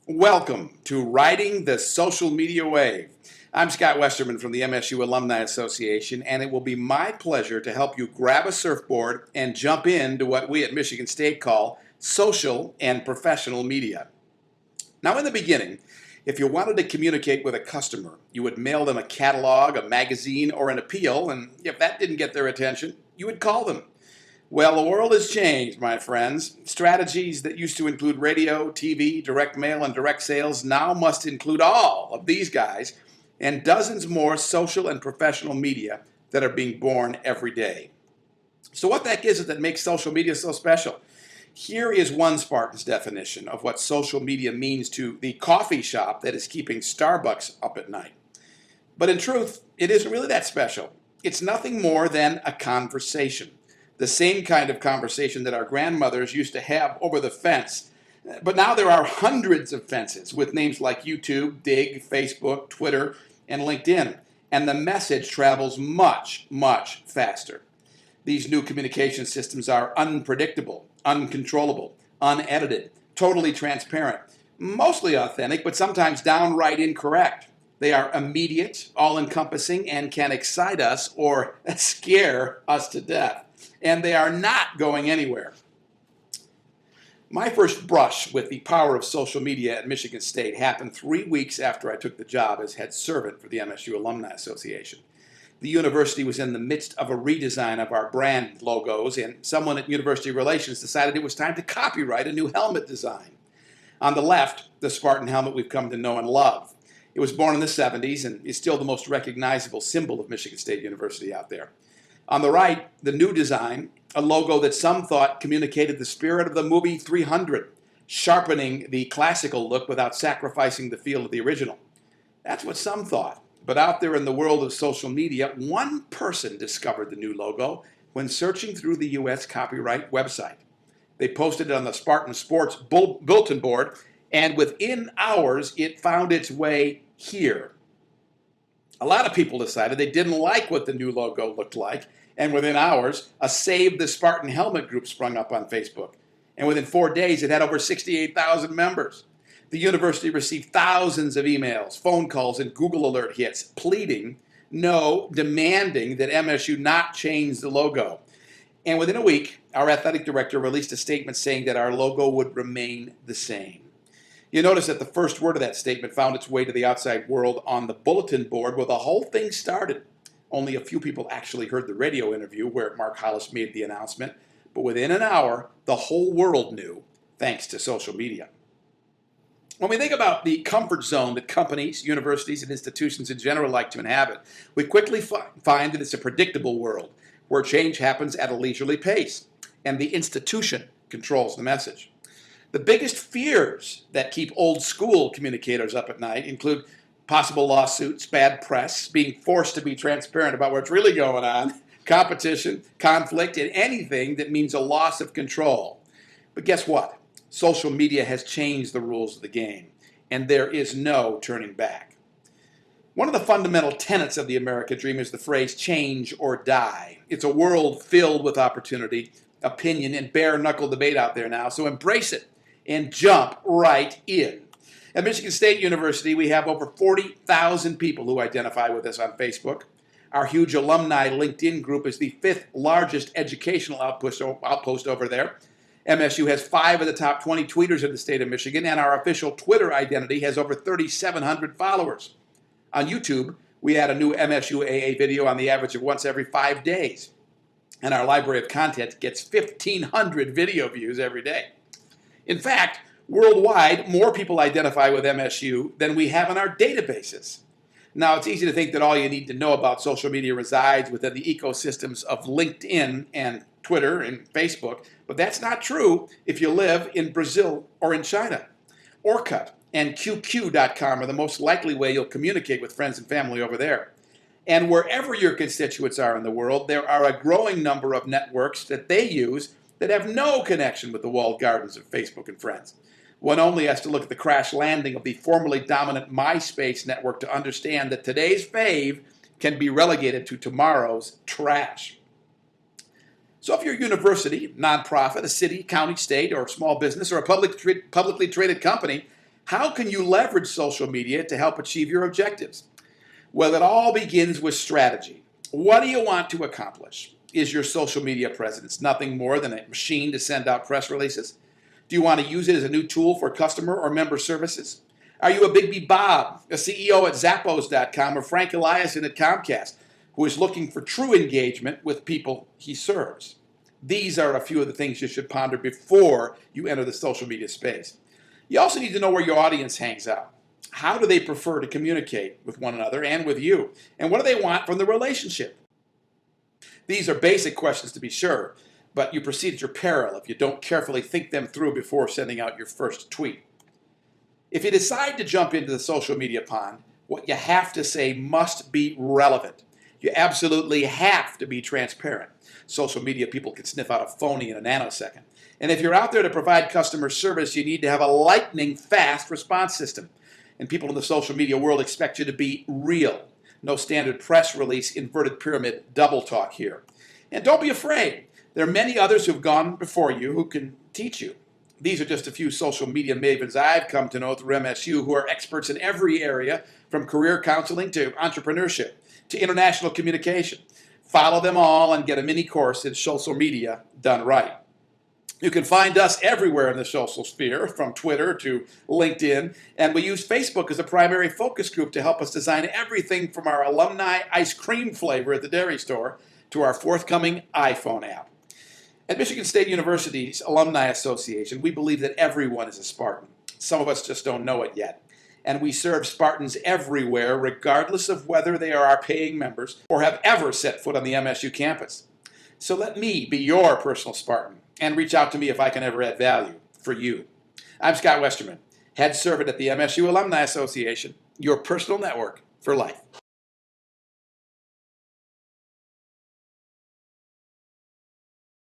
Welcome to Riding the Social Media Wave. I'm Scott Westerman from the MSU Alumni Association, and it will be my pleasure to help you grab a surfboard and jump into what we at Michigan State call social and professional media. Now, in the beginning, if you wanted to communicate with a customer, you would mail them a catalog, a magazine, or an appeal, and if that didn't get their attention, you would call them. Well, the world has changed, my friends. Strategies that used to include radio, TV, direct mail, and direct sales now must include all of these guys and dozens more social and professional media that are being born every day. So what the heck is it that makes social media so special? Here is one Spartan's definition of what social media means to the coffee shop that is keeping Starbucks up at night. But in truth, it isn't really that special. It's nothing more than a conversation. The same kind of conversation that our grandmothers used to have over the fence. But now there are hundreds of fences with names like YouTube, Dig, Facebook, Twitter, and LinkedIn. And the message travels much, much faster. These new communication systems are unpredictable, uncontrollable, unedited, totally transparent, mostly authentic, but sometimes downright incorrect. They are immediate, all-encompassing, and can excite us or scare us to death. And they are not going anywhere. My first brush with the power of social media at Michigan State happened 3 weeks after I took the job as head servant for the MSU Alumni Association. The university was in the midst of a redesign of our brand logos, and someone at University Relations decided it was time to copyright a new helmet design. On the left, the Spartan helmet we've come to know and love. It was born in the 70s and is still the most recognizable symbol of Michigan State University out there. On the right, the new design, a logo that some thought communicated the spirit of the movie 300, sharpening the classical look without sacrificing the feel of the original. That's what some thought. But out there in the world of social media, one person discovered the new logo when searching through the U.S. copyright website. They posted it on the Spartan Sports bulletin board, and within hours, it found its way here. A lot of people decided they didn't like what the new logo looked like, and within hours, a Save the Spartan Helmet group sprung up on Facebook. And within 4 days, it had over 68,000 members. The university received thousands of emails, phone calls, and Google alert hits pleading, no, demanding that MSU not change the logo. And within a week, our athletic director released a statement saying that our logo would remain the same. You notice that the first word of that statement found its way to the outside world on the bulletin board where the whole thing started. Only a few people actually heard the radio interview where Mark Hollis made the announcement, but within an hour, the whole world knew, thanks to social media. When we think about the comfort zone that companies, universities, and institutions in general like to inhabit, we quickly find that it's a predictable world where change happens at a leisurely pace, and the institution controls the message. The biggest fears that keep old school communicators up at night include possible lawsuits, bad press, being forced to be transparent about what's really going on, competition, conflict, and anything that means a loss of control. But guess what? Social media has changed the rules of the game, and there is no turning back. One of the fundamental tenets of the American dream is the phrase change or die. It's a world filled with opportunity, opinion, and bare-knuckle debate out there now, so embrace it and jump right in. At Michigan State University, we have over 40,000 people who identify with us on Facebook. Our huge alumni LinkedIn group is the 5th largest educational outpost over there. MSU has 5 of the top 20 tweeters in the state of Michigan, and our official Twitter identity has over 3,700 followers. On YouTube, we add a new MSUAA video on the average of once every 5 days. And our library of content gets 1,500 video views every day. In fact, worldwide, more people identify with MSU than we have in our databases. Now, it's easy to think that all you need to know about social media resides within the ecosystems of LinkedIn and Twitter and Facebook, but that's not true if you live in Brazil or in China. Orkut and QQ.com are the most likely way you'll communicate with friends and family over there. And wherever your constituents are in the world, there are a growing number of networks that they use that have no connection with the walled gardens of Facebook and friends. One only has to look at the crash landing of the formerly dominant MySpace network to understand that today's fave can be relegated to tomorrow's trash. So if you're a university, nonprofit, a city, county, state, or small business, or a publicly traded company, How can you leverage social media to help achieve your objectives? Well, it all begins with strategy. What do you want to accomplish? Is your social media presence nothing more than a machine to send out press releases? Do you want to use it as a new tool for customer or member services? Are you a Bigby Bob, a CEO at Zappos.com, or Frank Eliason at Comcast, who is looking for true engagement with people he serves? These are a few of the things you should ponder before you enter the social media space. You also need to know where your audience hangs out. How do they prefer to communicate with one another and with you? And what do they want from the relationship? These are basic questions to be sure, but you proceed at your peril if you don't carefully think them through before sending out your first tweet. If you decide to jump into the social media pond, what you have to say must be relevant. You absolutely have to be transparent. Social media people can sniff out a phony in a nanosecond. And if you're out there to provide customer service, you need to have a lightning fast response system. And people in the social media world expect you to be real. No standard press release, inverted pyramid, double talk here. And don't be afraid. There are many others who've gone before you who can teach you. These are just a few social media mavens I've come to know through MSU who are experts in every area, from career counseling to entrepreneurship to international communication. Follow them all and get a mini course in social media done right. You can find us everywhere in the social sphere, from Twitter to LinkedIn, and we use Facebook as a primary focus group to help us design everything from our alumni ice cream flavor at the dairy store to our forthcoming iPhone app. At Michigan State University's Alumni Association, we believe that everyone is a Spartan. Some of us just don't know it yet. And we serve Spartans everywhere, regardless of whether they are our paying members or have ever set foot on the MSU campus. So let me be your personal Spartan, and reach out to me if I can ever add value for you. I'm Scott Westerman, head servant at the MSU Alumni Association, your personal network for life.